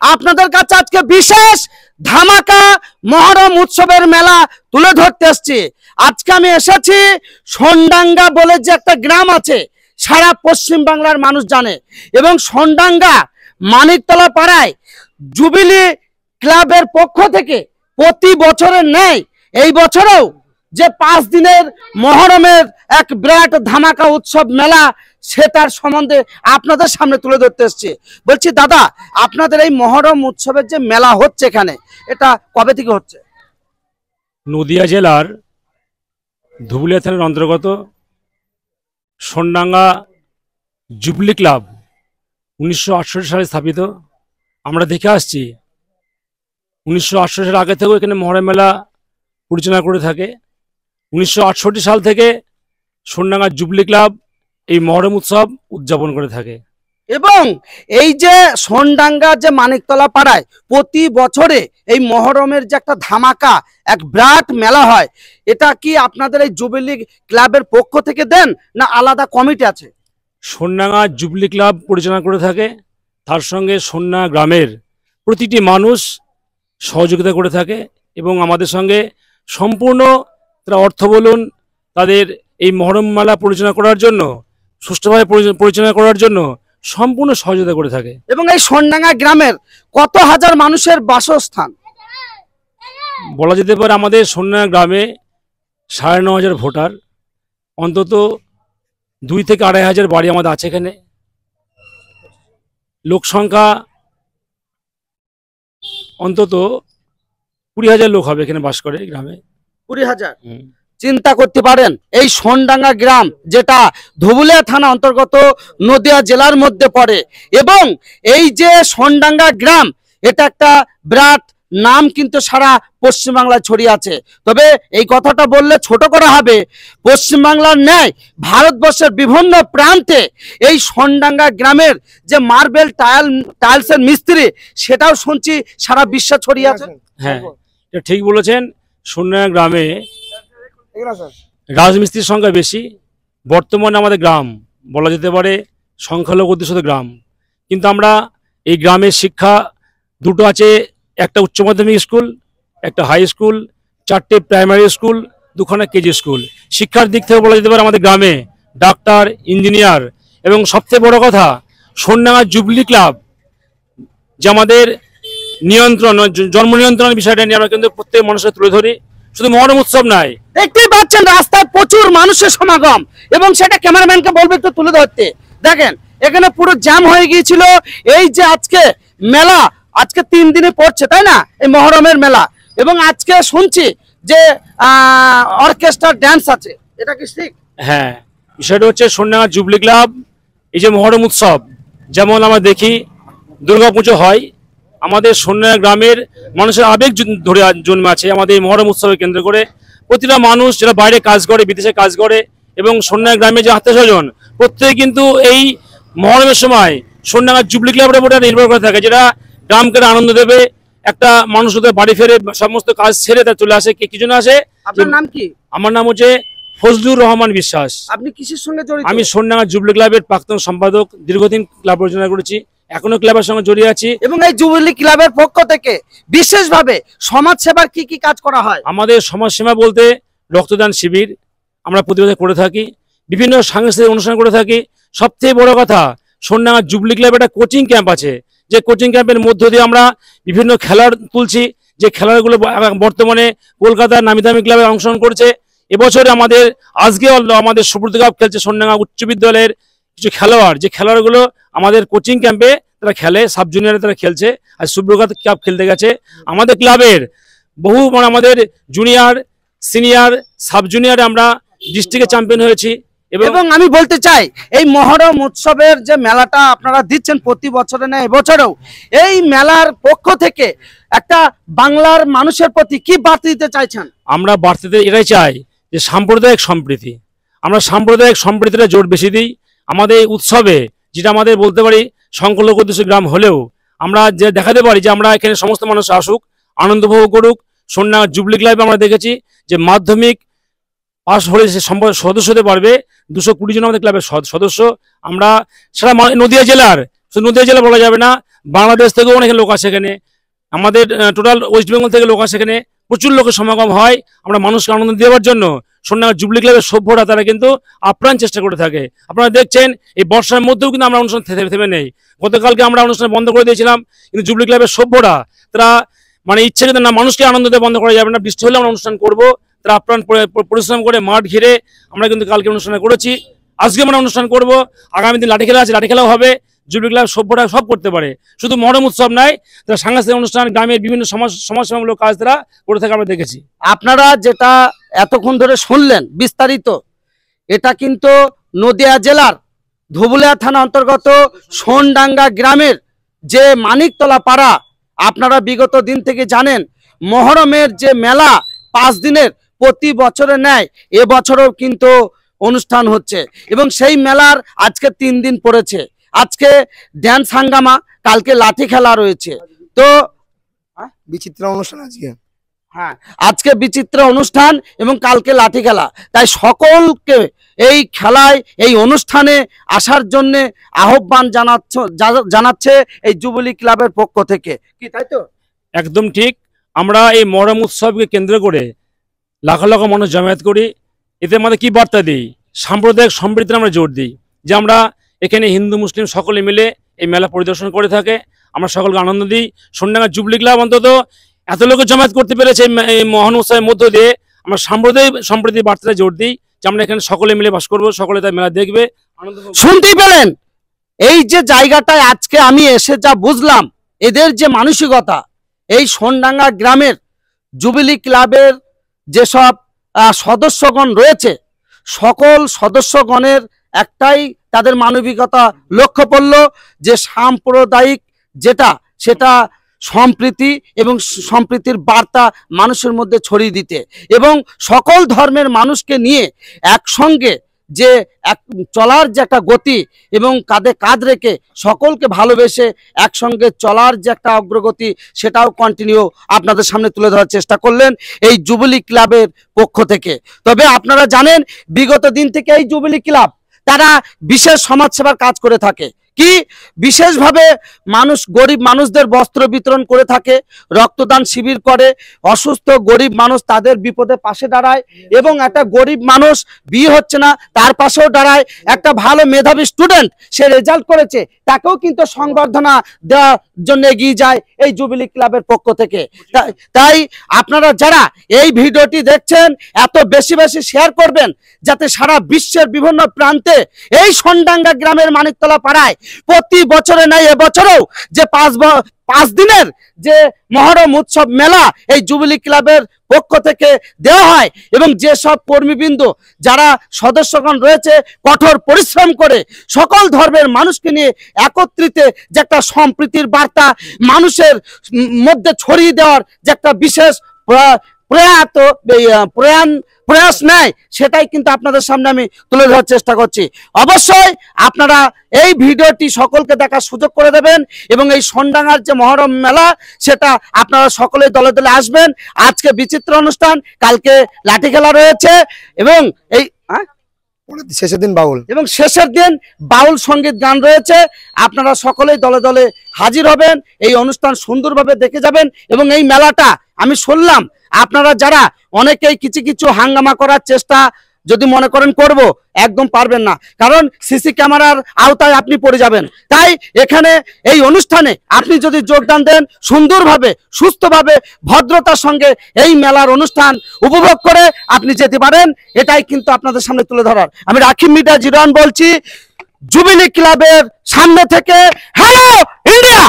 আপনাদের কাছে আজকে বিশেষ ধামাকা মহরম উৎসবের মেলা তুলে ধরতে এসেছি। আজকে আমি এসেছি সোনডাঙ্গা বলে যে একটা গ্রাম আছে, সারা পশ্চিম বাংলার মানুষ জানে, এবং সোনডাঙ্গা মানিকতলা পাড়ায় জুবিলি ক্লাবের পক্ষ থেকে প্রতি বছরের ন্যায় এই বছরেও যে 5 দিনের মহরমের এক বিরাট ধামাকা উৎসব মেলা, সেটার সম্বন্ধে আপনাদের সামনে তুলে ধরতে এসেছি। বলছি দাদা, আপনাদের এই মহরম উৎসবের যে মেলা হচ্ছে এখানে, এটা কবে থেকে হচ্ছে? নদিয়া জেলার ধুবুলিয়া থানার অন্তর্গত সোনডাঙ্গা জুবলি ক্লাব 1968 সালে স্থাপিত। আমরা দেখে আসছি 1968 সালের আগে থেকেও এখানে মহরম মেলা পরিচালনা করে থাকে। 1968 সাল থেকে সোনডাঙ্গা জুবলি ক্লাব এই মহরম উৎসব উদযাপন করে থাকে। এবং এই যে সোনডাঙ্গা যে মানিকতলা পাড়ায় প্রতি বছরে এই মহরমের যে একটা ধামাকা এক বিরাট মেলা হয়, এটা কি আপনাদের এই জুবিলি ক্লাবের পক্ষ থেকে দেন না আলাদা কমিটি আছে? সোনডাঙ্গা জুবলি ক্লাব পরিচালনা করে থাকে, তার সঙ্গে সোনডাঙ্গা গ্রামের প্রতিটি মানুষ সহযোগিতা করে থাকে এবং আমাদের সঙ্গে সম্পূর্ণ তারা অর্থ বলুন, তাদের এই মহরম মেলা পরিচালনা করার জন্য, সুষ্ঠুভাবে পরিচালনা করার জন্য সম্পূর্ণ সহযোগিতা করে থাকে। এবং এই সোনডাঙ্গা গ্রামের কত হাজার মানুষের বাসস্থান? বলা যেতে পারে আমাদের সোনডাঙ্গা গ্রামে 9,500 ভোটার, অন্তত 2 থেকে 2,500 বাড়ি আমাদের আছে এখানে। লোক সংখ্যা অন্তত 20,000 লোক হবে এখানে বাস করে গ্রামে। 20,000। চিন্তা করতে পারেন এই সোনডাঙ্গা গ্রাম, যেটা ধুবুলিয়া থানা অন্তর্গত নদিয়া জেলার মধ্যে পড়ে, এবং এই যে সোনডাঙ্গা গ্রাম, এটা একটা বিরাট নাম কিন্তু সারা পশ্চিমবাংলায় ছড়িয়ে আছে। তবে এই কথাটা বললে ছোট করা হবে, পশ্চিমবাংলার ন্যায় ভারতবর্ষের বিভিন্ন প্রান্তে এই সোনডাঙ্গা গ্রামের যে মার্বেল টাইলসের মিস্ত্রি, সেটাও শুনছি সারা বিশ্বে ছড়িয়ে আছে। হ্যাঁ, এটা ঠিক বলেছেন। সোনডাঙ্গা গ্রামে রাজমিস্ত্রির সংখ্যা বেশি। বর্তমানে আমাদের গ্রাম বলা যেতে পারে সংখ্যালঘু অধ্যুষিত গ্রাম, কিন্তু আমরা এই গ্রামের শিক্ষা দুটো আছে, একটা উচ্চ মাধ্যমিক স্কুল, একটা হাই স্কুল, 4টে প্রাইমারি স্কুল, 2খানা কেজি স্কুল। শিক্ষার দিক থেকে বলা যেতে পারে আমাদের গ্রামে ডাক্তার, ইঞ্জিনিয়ার, এবং সবচেয়ে বড় কথা সোনডাঙ্গা জুবলি ক্লাব যে আমাদের নিয়ন্ত্রণ, জন্ম নিয়ন্ত্রণের বিষয়টা নিয়ে আমরা কিন্তু প্রত্যেক মানুষের তুলে ধরি। শুধু মহরম উৎসব নয়, দেখতেই পাচ্ছেন রাস্তায় প্রচুর মানুষের সমাগম, এবং সেটা ক্যামেরাম্যানকে বলবে একটু তুলে ধরতে। দেখেন এখানে পুরো জ্যাম হয়ে গিয়েছিল। এই যে আজকে মেলা, আজকে 3 দিনে পড়ছে, তাই না, এই মহরমের মেলা, এবং আজকে শুনছি যে অর্কেস্ট্রা ড্যান্স আছে, এটা কি ঠিক? হ্যাঁ, বিষয়টা হচ্ছে সোনডাঙ্গা জুবলি ক্লাব এই যে মহরম উৎসব, যেমন আমরা দেখি দুর্গাপুজো হয়, আমাদের সোনডাঙ্গা গ্রামের মানুষের আবেগ ধরে জন্মে আছে আমাদের এই মহরম উৎসবে কেন্দ্র করে। প্রতিটা মানুষ যারা বাইরে কাজ করে, বিদেশে কাজ করে, এবং সোনডাঙ্গা গ্রামের যে আত্মীয় স্বজন, প্রত্যেকে কিন্তু এই মহরমের সময় সোনডাঙ্গা জুবলি ক্লাবের উপরে নির্ভর করে থাকে, যেটা গ্রামকে আনন্দ দেবে। একটা মানুষ ওদের বাড়ি ফেরে সমস্ত কাজ ছেড়ে তার চলে আসে। কি জন্য আসে? আপনার নাম কি? আমার নাম হচ্ছে ফজলুর রহমান বিশ্বাস। আপনি কিসের সঙ্গে জড়িত? আমি সোনডাঙ্গা জুবলি ক্লাবের প্রাক্তন সম্পাদক, দীর্ঘদিন ক্লাব পরিচালনা করেছি, এখনো ক্লাবের সঙ্গে জড়িয়ে আছি। এবং এই জুবিলি ক্লাবের পক্ষ থেকে বিশেষভাবে সমাজ সেবার কি কি কাজ করা হয়? আমাদের সমাজ সেবা বলতে রক্তদান শিবির আমরা প্রতি বছর করে থাকি, বিভিন্ন সাংস্কৃতিক অনুষ্ঠান করে থাকি। সবথেকে বড় কথা, সোনডাঙ্গা জুবলি ক্লাবে একটা কোচিং ক্যাম্প আছে, যে কোচিং ক্যাম্পের মধ্য দিয়ে আমরা বিভিন্ন খেলার তুলছি, যে খেলাগুলো বর্তমানে কলকাতার নামি দামি ক্লাবে অংশগ্রহণ করছে। এবছরে আমাদের আজকে আমাদের সুব্রত কাপ খেলছে সোনডাঙ্গা উচ্চ বিদ্যালয়ের কিছু খেলোয়াড়, যে খেলোয়াড়গুলো আমাদের কোচিং ক্যাম্পে তারা খেলে, সাব জুনিয়রে তারা খেলছে, আর সুব্রত কাপ খেলতে গেছে। আমাদের ক্লাবের বহু আমাদের জুনিয়র, সিনিয়র, সাব জুনিয়রে আমরা ডিস্ট্রিক্টে চ্যাম্পিয়ন হয়েছি। এবং আমি বলতে চাই, এই মহরম উৎসবের যে মেলাটা আপনারা দিচ্ছেন প্রতি বছরে না এবছরেও, এই মেলার পক্ষ থেকে একটা বাংলার মানুষের প্রতি কি বার্তা দিতে চাইছেন? আমরা বার্তাতে এটাই চাই যে সাম্প্রদায়িক সম্প্রীতি, আমরা সাম্প্রদায়িক সম্প্রীতিটা জোর বেশি দিই আমাদের এই উৎসবে, যেটা আমাদের বলতে পারি সংখ্যালঘু অধ্যুষিত গ্রাম হলেও আমরা যে দেখাতে পারি যে আমরা এখানে সমস্ত মানুষ আসুক, আনন্দ উপভোগ করুক। সোনডাঙ্গা জুবলি ক্লাবে আমরা দেখেছি যে মাধ্যমিক পাস হলে সে সদস্য হতে পারবে 220 জন আমাদের ক্লাবের সদস্য। আমরা সারা নদিয়া জেলার, শুধু নদিয়া জেলা বলা যাবে না, বাংলাদেশ থেকেও অনেক লোক আসে এখানে, আমাদের টোটাল ওয়েস্ট বেঙ্গল থেকে লোক আসে এখানে, প্রচুর লোকের সমাগম হয়। আমরা মানুষকে আনন্দ দেওয়ার জন্য সোনাডাঙ্গা জুবলি ক্লাবের সভ্যরা তারা কিন্তু আপ্রাণ চেষ্টা করে থাকে। আপনারা দেখছেন এই বর্ষার মধ্যেও কিন্তু আমরা অনুষ্ঠান থেমে নেই। গতকালকে আমরা অনুষ্ঠান বন্ধ করে দিয়েছিলাম, কিন্তু জুবলি ক্লাবের সভ্যরা তারা মানে ইচ্ছে কিন্তু না, মানুষকে আনন্দ দিয়ে বন্ধ করা যাবে না, বৃষ্টি হলে আমরা অনুষ্ঠান করবো। তারা আপ্রাণ পরিশ্রম করে মাঠ ঘিরে আমরা কিন্তু কালকে অনুষ্ঠান করেছি, আজকে আমরা অনুষ্ঠান করব। আগামী দিন লাঠি খেলা আছে, লাঠি খেলাও হবে। জুবলি ক্লাব সভ্যরা সব করতে পারে, শুধু মহরম উৎসব নয়, তারা সাংস্কৃতিক অনুষ্ঠান, গ্রামের বিভিন্ন সমাজসেবামূলক কাজ তারা করে থাকে আমরা দেখেছি। আপনারা যেটা এতক্ষণ ধরে শুনলেন বিস্তারিত, এটা কিন্তু নদিয়া জেলার ধুবুলিয়া থানা অন্তর্গত সোনডাঙ্গা গ্রামের যে মানিকতলা পাড়া। আপনারা বিগত দিন থেকে জানেন মহরমের যে মেলা 5 দিনের প্রতি বছরে নেয়, এবছরও কিন্তু অনুষ্ঠান হচ্ছে এবং সেই মেলার আজকে 3 দিন পড়েছে। আজকে ড্যান্স হাঙ্গামা, কালকে লাঠি খেলা রয়েছে। তো বিচিত্র অনুষ্ঠান আজকে, হ্যাঁ আজকে বিচিত্র অনুষ্ঠান এবং কালকে লাঠি খেলা। তাই সকলকে এই খেলায় এই অনুষ্ঠানে আসার জন্য আহ্বান জানাচ্ছে এই যুবলীগ ক্লাবের পক্ষ থেকে, কি তাই তো? একদম ঠিক। আমরা এই মহরম উৎসবকে কেন্দ্র করে লাখ লাখ মানুষ জমায়েত করি। এতে আমাদের কি বার্তা দিই? সাম্প্রদায়িক সম্প্রীতির আমরা জোর দিই, যে আমরা এখানে হিন্দু মুসলিম সকলে মিলে এই মেলা পরিদর্শন করে থাকে, আমরা সকলকে আনন্দ দিই। সোনডাঙ্গা জুবলি ক্লাব অন্তত এত লোকের জমায়েত করতে পেরেছে এই মহান উৎসবের মধ্য দিয়ে। আমরা সাম্প্রদায়িক সম্প্রীতির বার্তাটা জোর দিই যে আমরা এখানে সকলে মিলে বাস করবো, সকলে তাই মেলা দেখবে, আনন্দ। শুনতেই পেলেন, এই যে জায়গাটায় আজকে আমি এসে যা বুঝলাম, এদের যে মানসিকতা, এই সোনডাঙ্গা গ্রামের যুবলীগ ক্লাবের যেসব সদস্যগণ রয়েছে, সকল সদস্যগণের একটাই তাদের মানবিকতা লক্ষ্য পড়ল, যে সাম্প্রদায়িক সেটা সম্প্রীতি এবং সম্প্রীতির বার্তা মানুষের মধ্যে ছড়িয়ে দিতে এবং সকল ধর্মের মানুষকে নিয়ে একসঙ্গে যে চলার যে একটা গতি এবং কাঁধে কাঁধ রেখে সকলকে ভালোবেসে একসঙ্গে চলার যে একটা অগ্রগতি, সেটাও কন্টিনিউ আপনাদের সামনে তুলে ধরার চেষ্টা করলেন এই যুবলীগ ক্লাবের পক্ষ থেকে। তবে আপনারা জানেন বিগত দিন থেকে এই যুবলীগ ক্লাব তারা বিশেষ সমাজসেবার কাজ করে থাকে। কি বিশেষভাবে গরিব মানুষদের বস্ত্র বিতরণ করে থাকে, রক্তদান শিবির করে, অসুস্থ গরিব মানুষ তাদের বিপদে পাশে দাঁড়ায় এবং একটা গরিব মানুষ বিয়ে হচ্ছে না তার পাশেও দাঁড়ায়। একটা ভালো মেধাবী স্টুডেন্ট সে রেজাল্ট করেছে, তাকেও কিন্তু সংবর্ধনা দেওয়ার জন্য এগিয়ে যায় এই যুবলীগ ক্লাবের পক্ষ থেকে। তাই আপনারা যারা এই ভিডিওটি দেখছেন এত বেশি বেশি শেয়ার করবেন, যাতে সারা বিশ্বের বিভিন্ন প্রান্তে এই সোনডাঙ্গা গ্রামের মানিকতলা পাড়ায় প্রতি বছরে নাই এবছরেও যে 5 দিনের যে মহরম উৎসব মেলা এই যুবলীগ ক্লাবের পক্ষ থেকে দেওয়া হয় এবং যে সব কর্মীবৃন্দ যারা সদস্যগণ রয়েছে কঠোর পরিশ্রম করে সকল ধর্মের মানুষকে নিয়ে একত্রিত যে একটা সম্প্রীতির বার্তা মানুষের মধ্যে ছড়িয়ে দেওয়ার যে একটা বিশেষ প্রয়াস নেয়, সেটাই কিন্তু আপনাদের সামনে আমি তুলে ধরার চেষ্টা করছি। অবশ্যই আপনারা এই ভিডিওটি সকলকে দেখার সুযোগ করে দেবেন এবং এই সোনডাঙ্গার যে মহরম মেলা সেটা আপনারা সকলে দলে দলে আসবেন। আজকে বিচিত্র অনুষ্ঠান, কালকে লাঠি খেলা রয়েছে এবং এই শেষের দিন বাউল এবং শেষের দিন বাউল সঙ্গীত গান রয়েছে। আপনারা সকলেই দলে দলে হাজির হবেন, এই অনুষ্ঠান সুন্দরভাবে দেখে যাবেন এবং এই মেলাটা আমি শুনলাম আপনারা যারা অনেকেই কিছু হাঙ্গামা করার চেষ্টা যদি মনে করেন করব, একদম পারবেন না, কারণ সিসি ক্যামেরার আওতায় আপনি পড়ে যাবেন। তাই এখানে এই অনুষ্ঠানে আপনি যদি যোগদান দেন, সুন্দরভাবে সুস্থভাবে ভদ্রতার সঙ্গে এই মেলার অনুষ্ঠান উপভোগ করে আপনি যেতে পারেন, এটাই কিন্তু আপনাদের সামনে তুলে ধরার। আমি রাকিব মিডিয়া 01 বলছি, যুবলীগ ক্লাবের সামনে থেকে। Hello India.